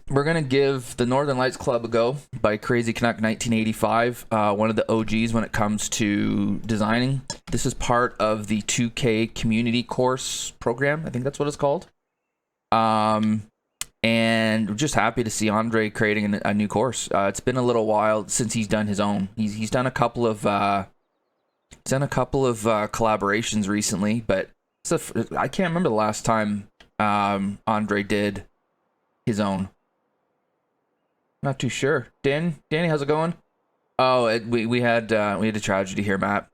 we're going to give the Northern Lights Club a go by crazycanuck1985, one of the OGs when it comes to designing. This is part of the 2K community course program. I think that's what it's called. And we're just happy to see Andre creating a new course. It's been a little while since he's done his own. He's done a couple of collaborations recently, but I can't remember the last time Andre did his own. Not too sure. Danny, how's it going? Oh, we had a tragedy here, Matt.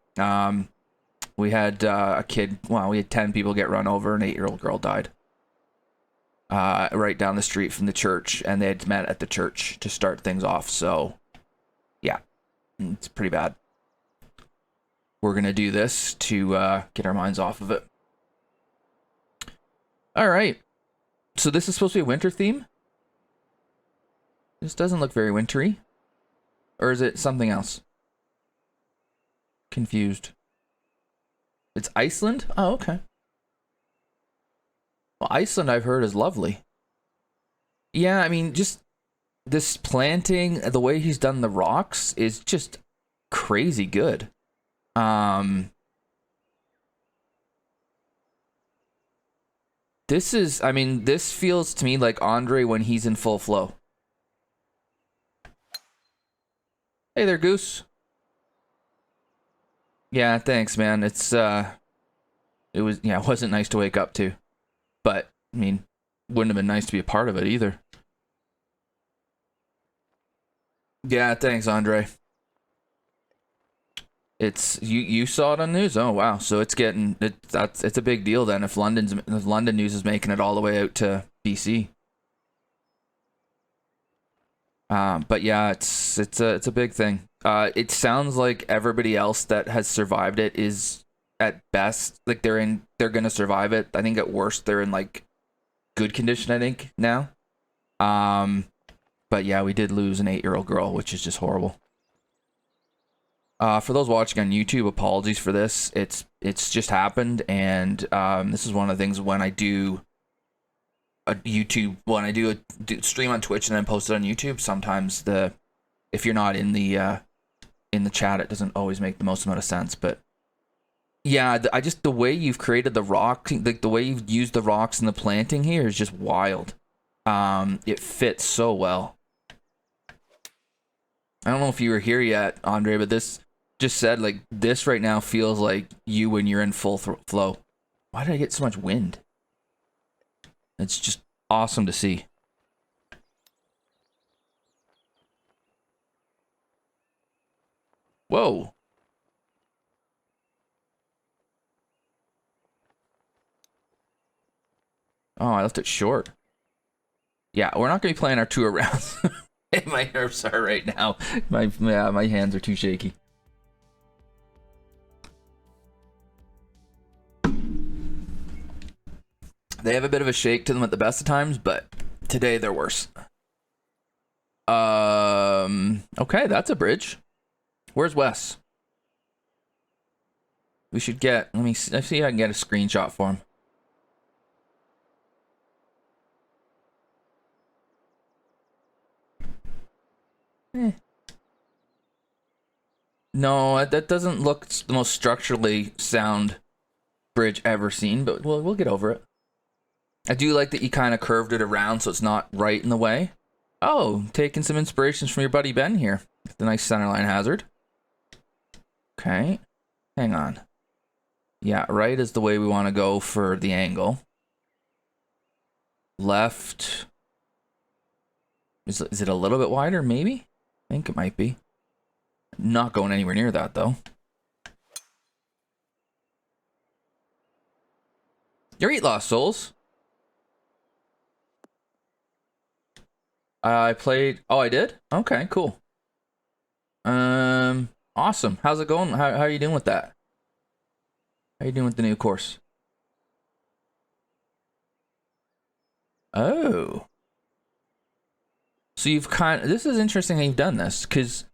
We had a kid. Well, we had 10 people get run over. An 8-year-old girl died. Right down the street from the church, and they had met at the church to start things off. So, yeah, it's pretty bad. We're gonna do this to get our minds off of it. All right. So this is supposed to be a winter theme. This doesn't look very wintry. Or is it something else? Confused. It's Iceland? Oh, okay. Well, Iceland I've heard is lovely. Yeah, I mean, just this planting, the way he's done the rocks is just crazy good. This feels to me like Andre when he's in full flow. Hey there, Goose. Yeah, thanks, man. It wasn't nice to wake up to. But, I mean, wouldn't have been nice to be a part of it either. Yeah, thanks, Andre. You saw it on the news? Oh wow, so it's a big deal then if London news is making it all the way out to BC. But yeah, it's a big thing. It sounds like everybody else that has survived it is at best like they're gonna survive it. I think at worst they're in like good condition, I think now. But yeah, we did lose an 8-year-old girl, which is just horrible. For those watching on YouTube, apologies for this. It's just happened, and this is one of the things when I do a stream on Twitch and then post it on YouTube. Sometimes if you're not in the chat, it doesn't always make the most amount of sense. But yeah, the way you've created the rock, like the way you've used the rocks and the planting here is just wild. It fits so well. I don't know if you were here yet, Andre, but this just said like this right now feels like you when you're in full flow. Why did I get so much wind? It's just awesome to see. Whoa. Oh, I left it short. Yeah, we're not going to be playing our 2 rounds. My nerves are right now. My hands are too shaky. They have a bit of a shake to them at the best of times, but today they're worse. Okay, that's a bridge. Where's Wes? We should get. Let's see if I can get a screenshot for him. No, that doesn't look the most structurally sound bridge ever seen, but we'll get over it. I do like that you kind of curved it around so it's not right in the way. Oh, taking some inspirations from your buddy Ben here. The nice centerline hazard. Okay, hang on. Yeah, right is the way we want to go for the angle. Left. Is it a little bit wider, maybe? I think it might be. Not going anywhere near that, though. You're Eat Lost Souls. I played... Oh, I did? Okay, cool. Awesome. How's it going? How are you doing with that? How are you doing with the new course? Oh. So you've this is interesting how you've done this, because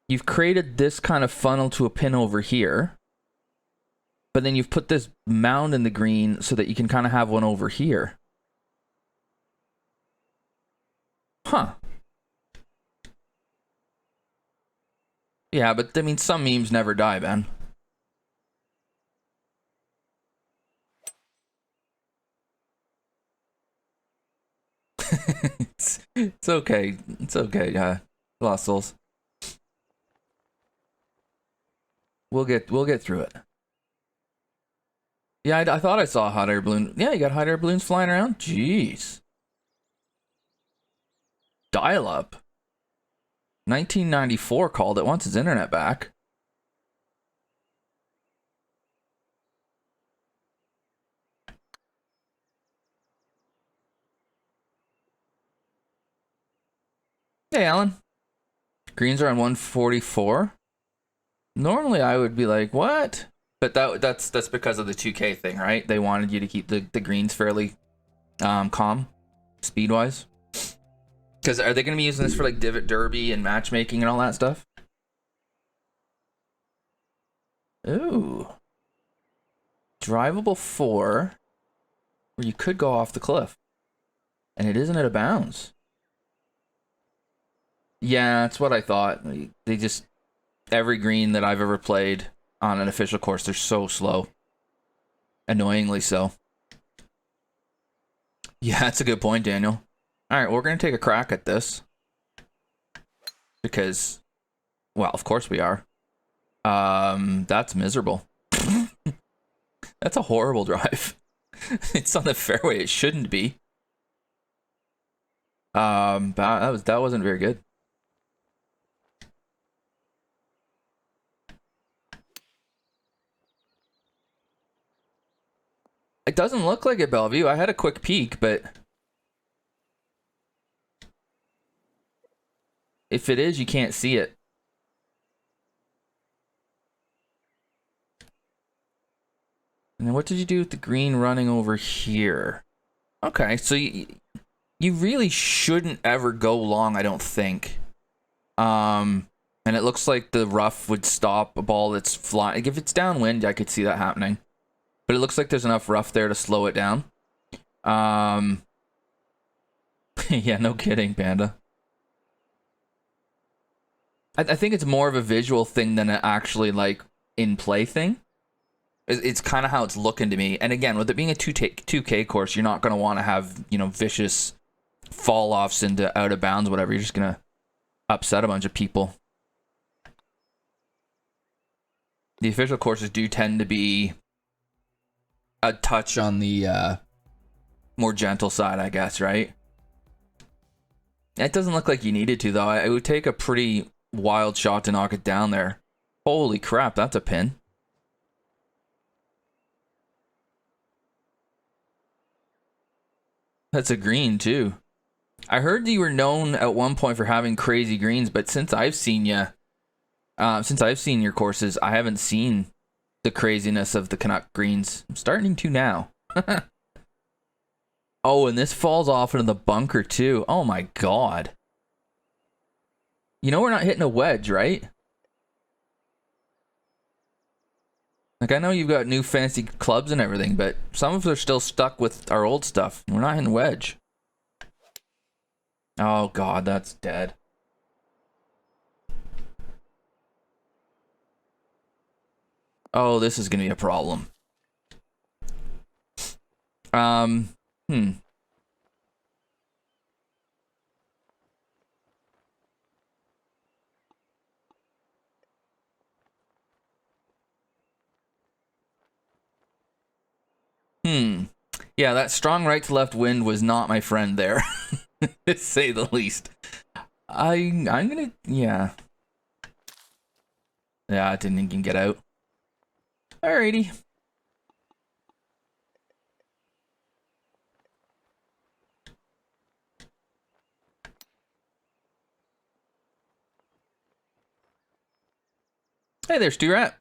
you've created this kind of funnel to a pin over here, but then you've put this mound in the green so that you can kind of have one over here. Huh. Yeah, but I mean, some memes never die, Ben. It's okay. It's okay. Lost souls. We'll get through it. Yeah, I thought I saw a hot air balloon. Yeah, you got hot air balloons flying around? Jeez. Dial-up. 1994 called it once its internet back. Hey, Alan. Greens are on 144. Normally, I would be like, what? But that's because of the 2K thing, right? They wanted you to keep the greens fairly calm, speed-wise. Because are they going to be using this for like Divot Derby and matchmaking and all that stuff? Ooh. Drivable 4, where you could go off the cliff. And it isn't out of bounds. Yeah, that's what I thought. They just... Every green that I've ever played on an official course, they're so slow. Annoyingly so. Yeah, that's a good point, Daniel. Alright, we're going to take a crack at this. Because... Well, of course we are. That's miserable. That's a horrible drive. It's on the fairway. It shouldn't be. That wasn't very good. It doesn't look like it, Bellevue. I had a quick peek, but if it is, you can't see it. And then what did you do with the green running over here? Okay, so you really shouldn't ever go long, I don't think. And it looks like the rough would stop a ball that's flying. Like if it's downwind, I could see that happening. But it looks like there's enough rough there to slow it down. Yeah, no kidding, Panda. I think it's more of a visual thing than an actually, like, in-play thing. It's kind of how it's looking to me. And again, with it being a 2K course, you're not going to want to have, you know, vicious fall-offs into out of bounds, whatever. You're just going to upset a bunch of people. The official courses do tend to be a touch on the more gentle side, I guess, right? It doesn't look like you needed to, though. It would take a pretty wild shot to knock it down there. Holy crap, that's a pin. That's a green, too. I heard you were known at one point for having crazy greens, but since I've seen you, since I've seen your courses, I haven't seen the craziness of the Canuck greens. I'm starting to now. Oh, and this falls off into the bunker, too. Oh, my God. You know we're not hitting a wedge, right? Like, I know you've got new fancy clubs and everything, but some of us are still stuck with our old stuff. We're not hitting wedge. Oh, God, that's dead. Oh, this is going to be a problem. Yeah, that strong right to left wind was not my friend there, to say the least. I'm gonna, yeah. Yeah, it didn't even get out. Alrighty. Hey there, Stu-Rat.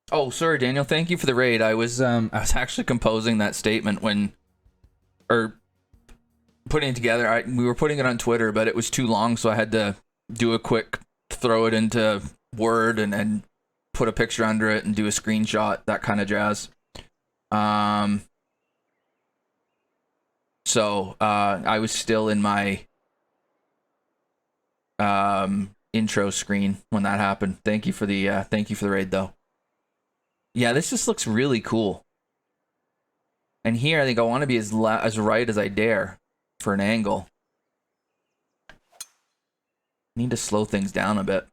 Oh, sorry, Daniel. Thank you for the raid. I was actually composing that statement or putting it together. We were putting it on Twitter, but it was too long, so I had to do a quick throw it into Word and then put a picture under it and do a screenshot, that kind of jazz. So I was still in my intro screen when that happened. Thank you for the raid though. Yeah, this just looks really cool. And here I think I want to be as right as I dare for an angle. Need to slow things down a bit.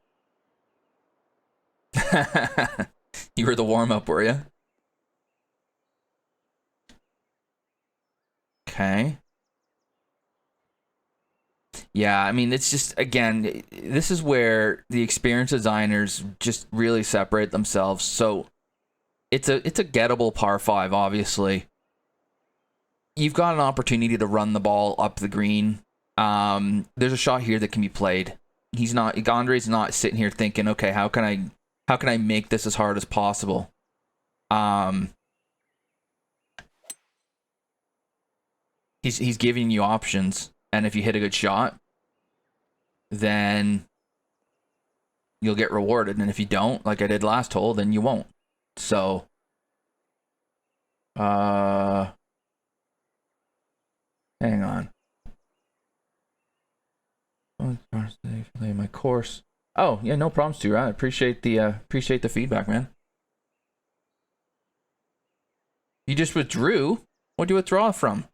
You were the warm-up, were you? Okay. Yeah, I mean, it's just, again, this is where the experienced designers just really separate themselves. So it's a gettable par 5, obviously. You've got an opportunity to run the ball up the green. There's a shot here that can be played. Andre's not sitting here thinking, okay, how can I make this as hard as possible? He's giving you options, and if you hit a good shot, then you'll get rewarded, and if you don't, like I did last hole, then you won't. So hang on. My course. Oh yeah, no problems, too. I appreciate the feedback, man. You just withdrew. What'd you withdraw from?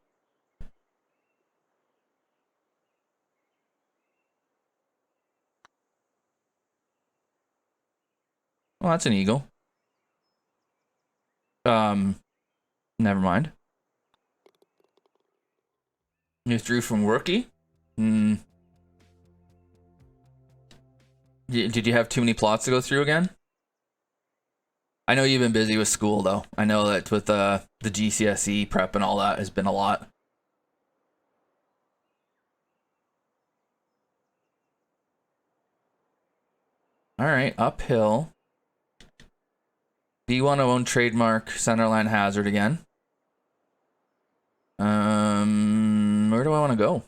Well, that's an eagle. Never mind. You withdrew from Worky? Did you have too many plots to go through again? I know you've been busy with school, though. I know that with the GCSE prep and all that has been a lot. All right, uphill. Do you want to own trademark centerline hazard again? Where do I want to go?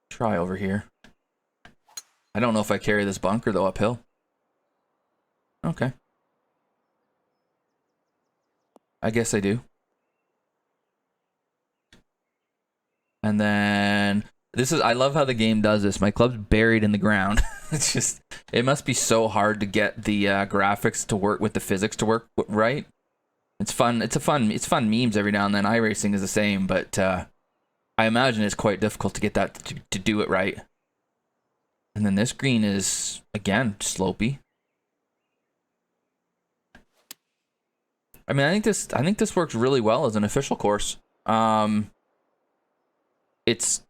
Try over here. I don't know if I carry this bunker though uphill. Okay. I guess I do. And then I love how the game does this. My club's buried in the ground. It's just, it must be so hard to get the graphics to work with the physics to work right. It's fun. It's fun memes every now and then. iRacing is the same, but I imagine it's quite difficult to get that to do it right. And then this green is, again, slopey. I mean, I think this works really well as an official course. It's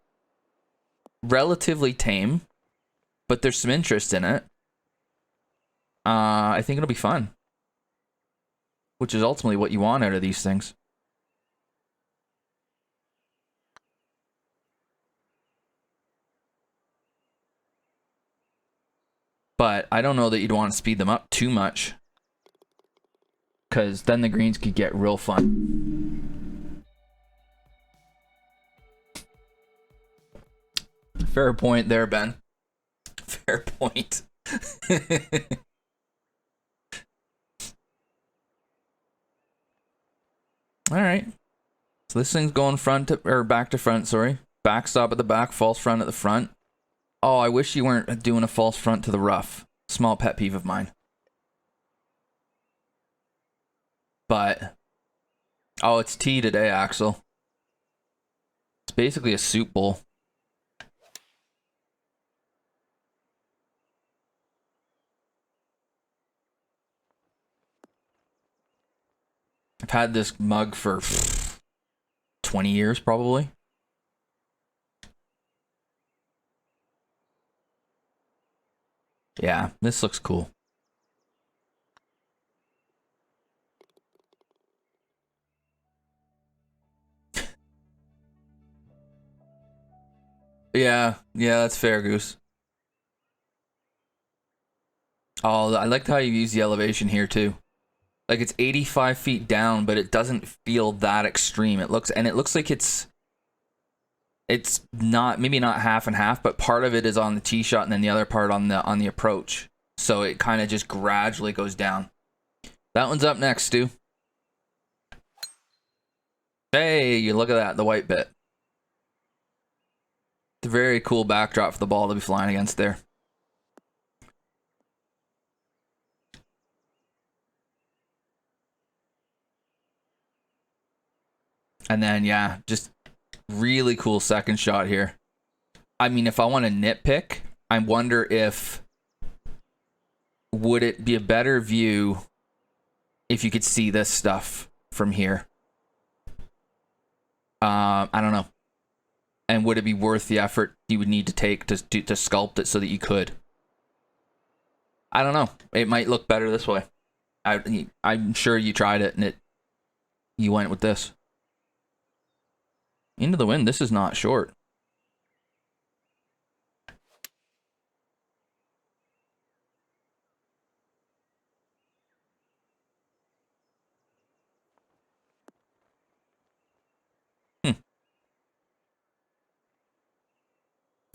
relatively tame, but there's some interest in it. I think it'll be fun, which is ultimately what you want out of these things. But I don't know that you'd want to speed them up too much, because then the greens could get real fun. Fair point there, Ben. Fair point. All right. So this thing's going back to front, sorry. Backstop at the back, false front at the front. Oh, I wish you weren't doing a false front to the rough. Small pet peeve of mine. But, oh, it's tea today, Axel. It's basically a soup bowl. I've had this mug for 20 years, probably. Yeah, this looks cool. Yeah, that's fair, Goose. Oh, I liked how you use the elevation here, too. Like, it's 85 feet down, but it doesn't feel that extreme. It looks like it's not, maybe not half and half, but part of it is on the tee shot and then the other part on the approach. So it kind of just gradually goes down. That one's up next, Stu. Hey, you look at that, the white bit. It's a very cool backdrop for the ball to be flying against there. And then, yeah, just really cool second shot here. I mean, if I want to nitpick, I wonder if would it be a better view if you could see this stuff from here. I don't know. And would it be worth the effort you would need to take to sculpt it so that you could? I don't know. It might look better this way. I'm sure you tried it and you went with this. Into the wind. This is not short.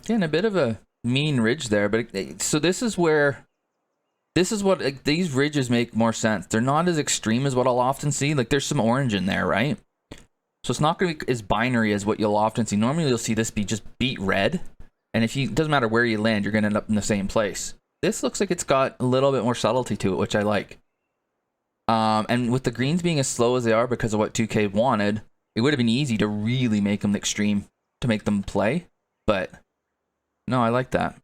Getting a bit of a mean ridge there, but so this is what like, these ridges make more sense. They're not as extreme as what I'll often see. Like there's some orange in there, right? So it's not going to be as binary as what you'll often see. Normally you'll see this be just beat red, and it doesn't matter where you land, you're going to end up in the same place. This looks like it's got a little bit more subtlety to it, which I like. And with the greens being as slow as they are because of what 2K wanted, it would have been easy to really make them extreme to make them play, but no, I like that.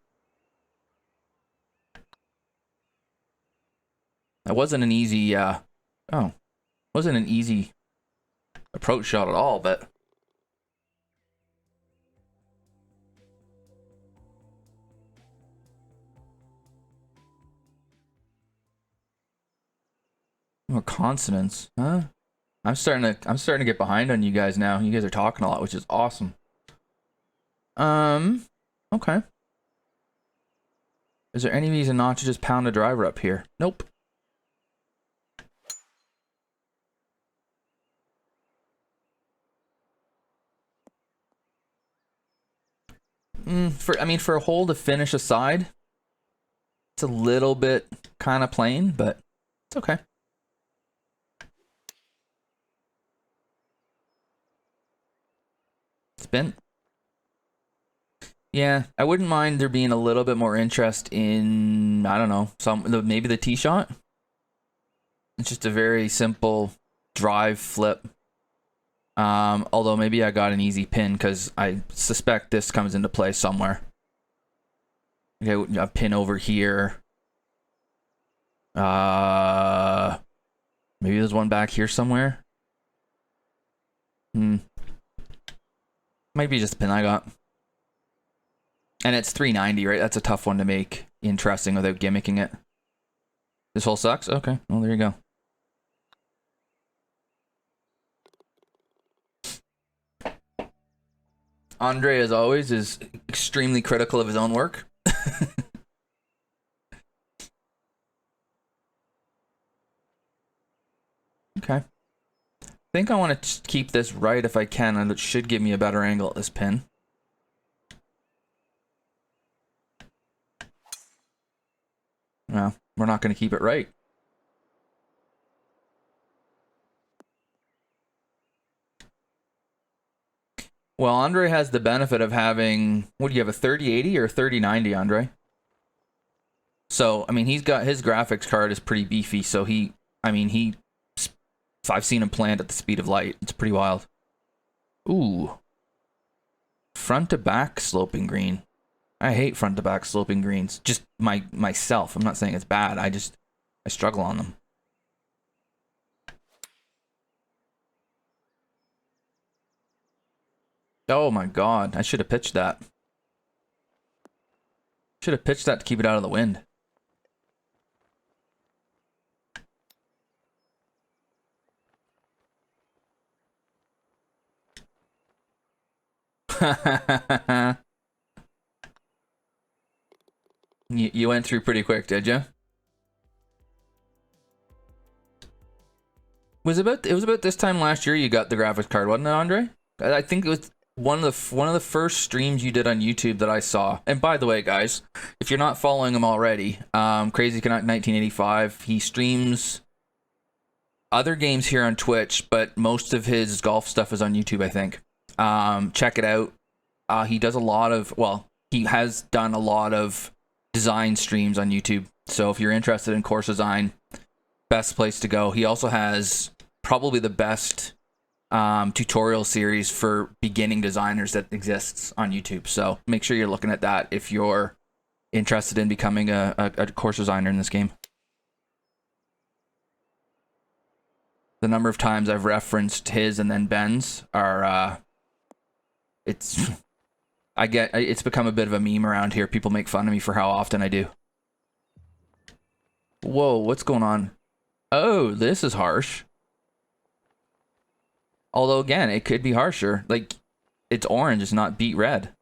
That wasn't an easy, wasn't an easy approach shot at all, but oh, consonants, huh? I'm starting to get behind on you guys now. You guys are talking a lot, which is awesome. Okay. Is there any reason not to just pound a driver up here? Nope. For a hole to finish aside, it's a little bit kind of plain, but it's okay. Spin. Yeah, I wouldn't mind there being a little bit more interest in, I don't know, maybe the tee shot. It's just a very simple drive flip. Although maybe I got an easy pin because I suspect this comes into play somewhere. Okay, a pin over here. Maybe there's one back here somewhere. Might be just a pin I got. And it's 390, right? That's a tough one to make interesting without gimmicking it. This hole sucks? Okay, well, there you go. Andre, as always, is extremely critical of his own work. Okay. I think I want to keep this right if I can, and it should give me a better angle at this pin. No, we're not going to keep it right. Well, Andre has the benefit of having, what do you have, a 3080 or a 3090, Andre? So, I mean, he's got, his graphics card is pretty beefy, so I've seen him plant at the speed of light. It's pretty wild. Ooh. Front to back sloping green. I hate front to back sloping greens. Just myself. I'm not saying it's bad. I struggle on them. Oh my god. I should have pitched that. Should have pitched that to keep it out of the wind. You went through pretty quick, did you? It was about this time last year you got the graphics card, wasn't it, Andre? I think it was one of the first streams you did on YouTube that I saw. And by the way, guys, if you're not following him already, crazycanuck1985, he streams other games here on Twitch, but most of his golf stuff is on YouTube, I think. Check it out. He does a lot of, well, he has done a lot of design streams on YouTube. So if you're interested in course design, best place to go. He also has probably the best tutorial series for beginning designers that exists on YouTube. So make sure you're looking at that if you're interested in becoming a course designer in this game. The number of times I've referenced his and then Ben's are it's become a bit of a meme around here. People make fun of me for how often I do. Whoa, what's going on? Oh, this is harsh. Although again, it could be harsher. Like, it's orange, it's not beet red.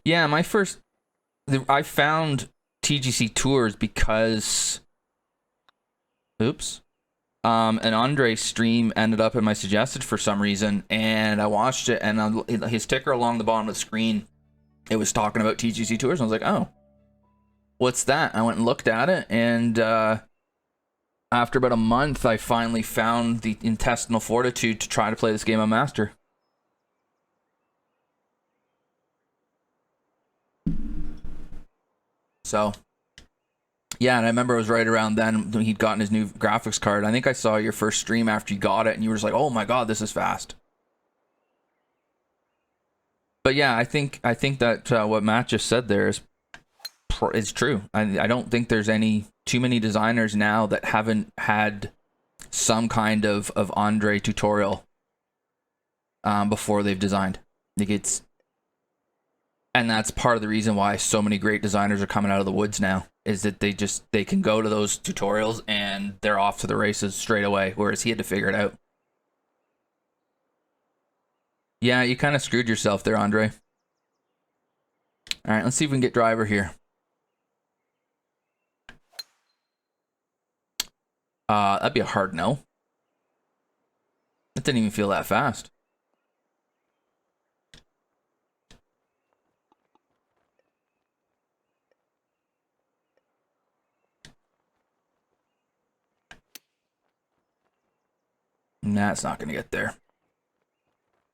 Yeah, I found TGCTours because, oops, an Andre stream ended up in my suggested for some reason, and I watched it, and his ticker along the bottom of the screen, it was talking about TGCTours, and I was like, oh, what's that? I went and looked at it, and after about a month, I finally found the intestinal fortitude to try to play this game on Master. So, yeah, and I remember it was right around then when he'd gotten his new graphics card. I think I saw your first stream after you got it, and you were just like, oh my god, this is fast. But yeah, I think that what Matt just said there is true. I don't think there's too many designers now that haven't had some kind of Andre tutorial before they've designed. I think and that's part of the reason why so many great designers are coming out of the woods now, is that they can go to those tutorials and they're off to the races straight away, whereas he had to figure it out. Yeah, you kind of screwed yourself there, Andre. All right, let's see if we can get driver here. That'd be a hard no. That didn't even feel that fast. Nah, it's not going to get there.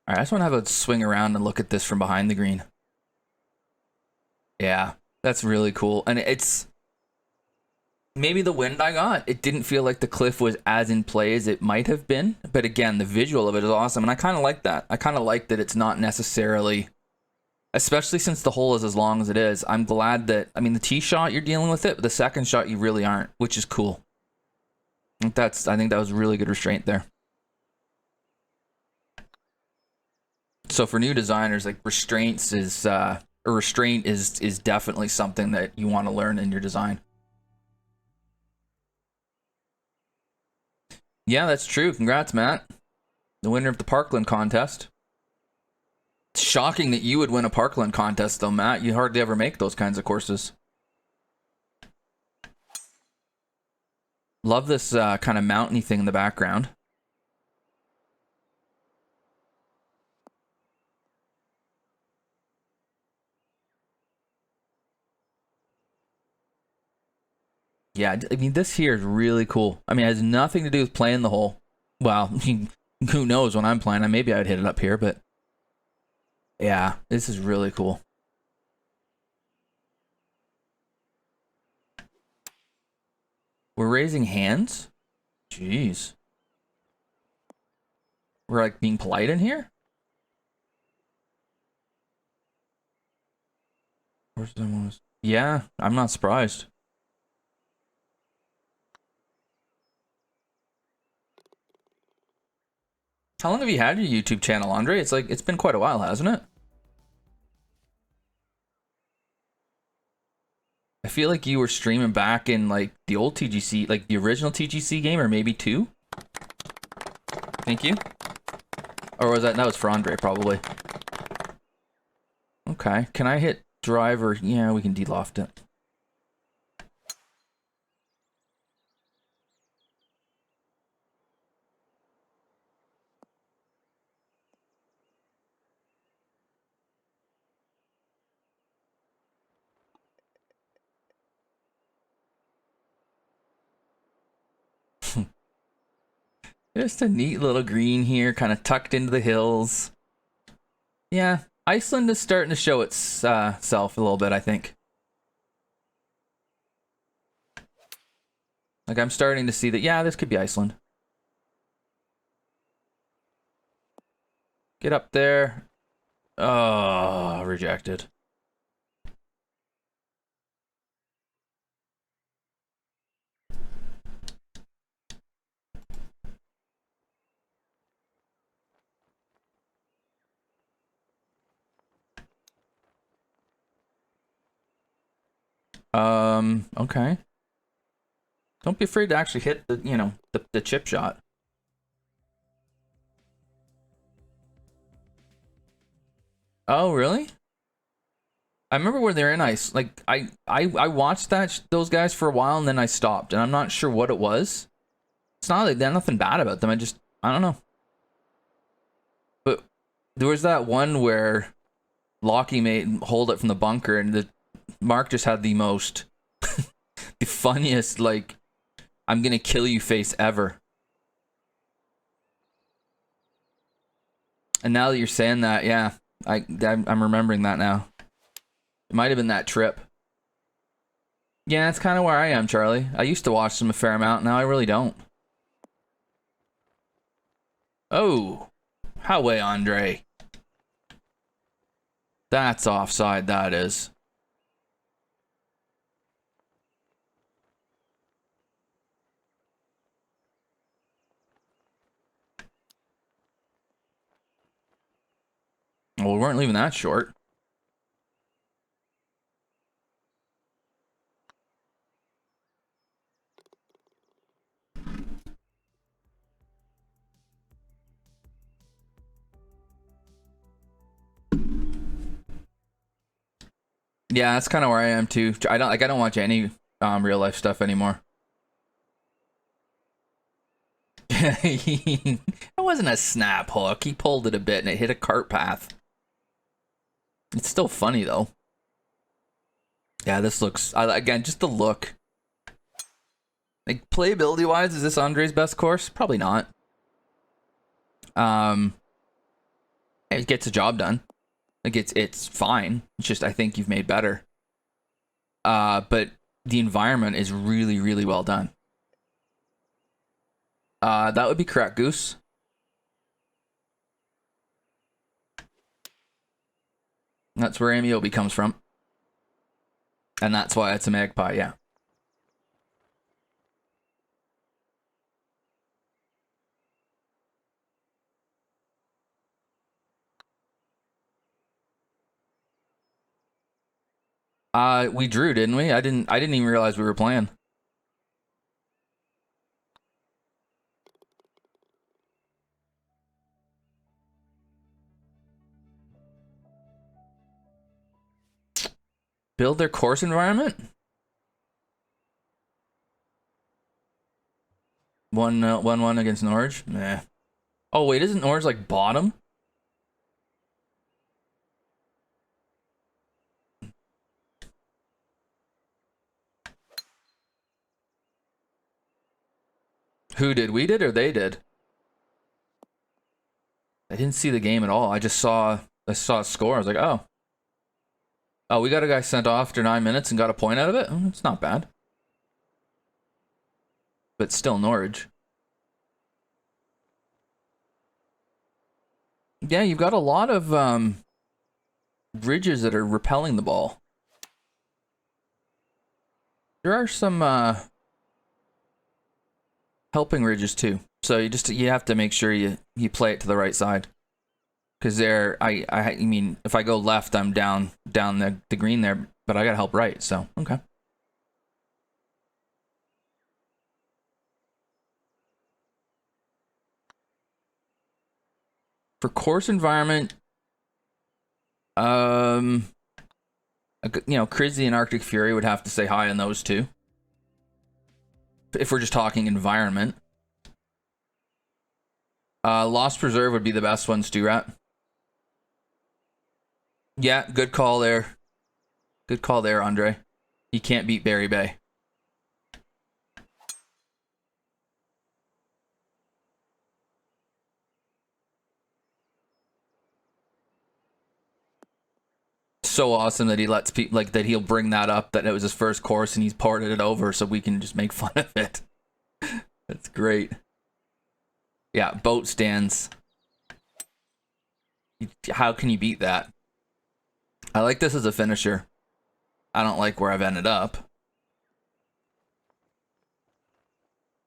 All right, I just want to have a swing around and look at this from behind the green. Yeah, that's really cool. And it's maybe the wind I got, it didn't feel like the cliff was as in play as it might have been. But again, the visual of it is awesome. And I kind of like that. I kind of like that it's not necessarily, especially since the hole is as long as it is. I'm glad that, I mean, the tee shot, you're dealing with it, but the second shot, you really aren't, which is cool. I think that was really good restraint there. So for new designers, like restraint is definitely something that you want to learn in your design. Yeah, that's true. Congrats, Matt. The winner of the Parkland contest. It's shocking that you would win a Parkland contest, though, Matt. You hardly ever make those kinds of courses. Love this kind of mountainy thing in the background. Yeah, I mean, this here is really cool. I mean, it has nothing to do with playing the hole. Well, who knows when I'm playing? Maybe I'd hit it up here, but yeah, this is really cool. We're raising hands? Jeez. We're like being polite in here? Yeah, I'm not surprised. How long have you had your YouTube channel, Andre? It's been quite a while, hasn't it? I feel like you were streaming back in like the old TGC, like the original TGC game, or maybe 2. Thank you. Or was that was for Andre, probably. Okay, can I hit driver? Yeah, we can deloft it. Just a neat little green here, kind of tucked into the hills. Yeah, Iceland is starting to show itself a little bit, I think. Like, I'm starting to see that, yeah, this could be Iceland. Get up there. Oh, rejected. Okay. Don't be afraid to actually hit the, you know, the chip shot. Oh, really? I remember when they're in ice. Like, I watched those guys for a while, and then I stopped, and I'm not sure what it was. It's not like there's nothing bad about them. I don't know. But there was that one where Lockie made hold it from the bunker, and Mark just had the most, the funniest, like, I'm gonna kill you face ever. And now that you're saying that, yeah, I'm remembering that now. It might have been that trip. Yeah, that's kind of where I am, Charlie. I used to watch them a fair amount. Now I really don't. Oh, how way, Andre? That's offside, that is. Well, we weren't leaving that short. Yeah, that's kind of where I am too. I don't watch any real life stuff anymore. It wasn't a snap hook. He pulled it a bit and it hit a cart path. It's still funny though. Yeah, this looks again just the look. Like playability wise, is this Andre's best course? Probably not. It gets the job done. Like it's fine. It's just I think you've made better. But the environment is really, really well done. That would be correct, Goose. That's where Ameobi comes from. And that's why it's a magpie, yeah. We drew, didn't we? I didn't even realize we were playing. Build their course environment? 1-1 against Norwich? Nah. Oh wait, isn't Norwich like bottom? Who did? We did or they did? I didn't see the game at all. I saw a score. I was like, oh. Oh, we got a guy sent off after 9 minutes and got a point out of it? Oh, it's not bad. But still Norwich. Yeah, you've got a lot of ridges that are repelling the ball. There are some helping ridges too. So you have to make sure you play it to the right side. Because I mean, if I go left, I'm down the green there, but I gotta help right. So okay. For course environment, you know, Crizzy and Arctic Fury would have to say hi on those two. If we're just talking environment. Lost Preserve would be the best ones, Stu-Rat. Yeah, good call there. Good call there, Andre. You can't beat Berry Bay. so awesome that he lets people, like, that he'll bring that up, that it was his first course and he's ported it over so we can just make fun of it. That's great. Yeah, boat stands. How can you beat that? I like this as a finisher. I don't like where I've ended up.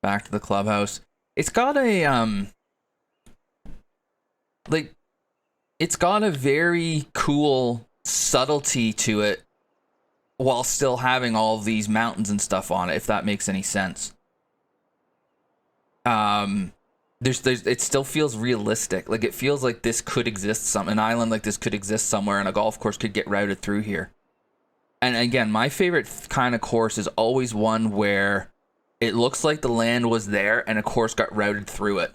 Back to the clubhouse. It's got a like, it's got a very cool subtlety to it while still having all of these mountains and stuff on it, if that makes any sense. There's it still feels realistic. Like, it feels like this could exist, an island like this could exist somewhere, and a golf course could get routed through here. And again, my favorite kind of course is always one where it looks like the land was there and a course got routed through it.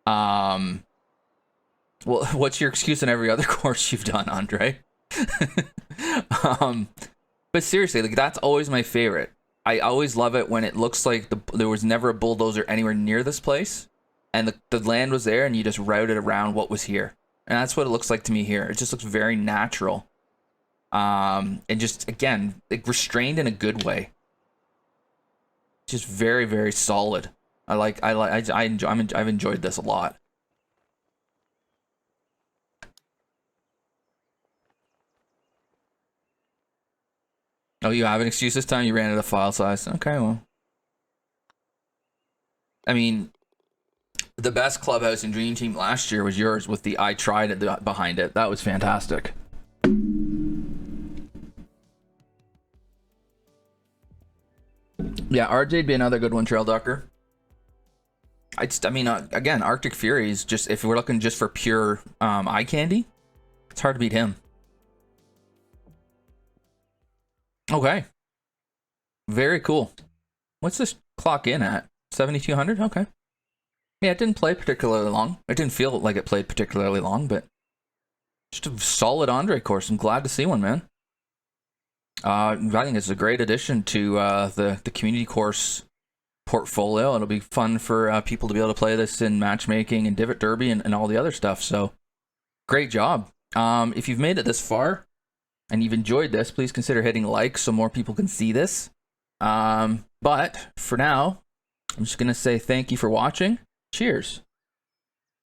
Well, what's your excuse in every other course you've done, Andre? But seriously, like, that's always my favorite. I always love it when it looks like there was never a bulldozer anywhere near this place, and the land was there, and you just routed around what was here. And that's what it looks like to me here. It just looks very natural. And just, again, like, restrained in a good way. Just very, very solid. I've enjoyed this a lot. Oh, you have an excuse this time? You ran out of file size. Okay, well. I mean, the best clubhouse and dream team last year was yours with the I tried it behind it. That was fantastic. Yeah, RJ'd be another good one, Trail Ducker. I mean, again, Arctic Fury is just, if we're looking just for pure eye candy, it's hard to beat him. Okay. Very cool. What's this clock in at? 7,200? Okay. Yeah, it didn't play particularly long. It didn't feel like it played particularly long, but just a solid Andre course. I'm glad to see one, man. I think it's a great addition to the community course portfolio. It'll be fun for people to be able to play this in matchmaking and Divot Derby and all the other stuff. So, great job. If you've made it this far and you've enjoyed this, please consider hitting like so more people can see this. But for now, I'm just going to say thank you for watching. Cheers.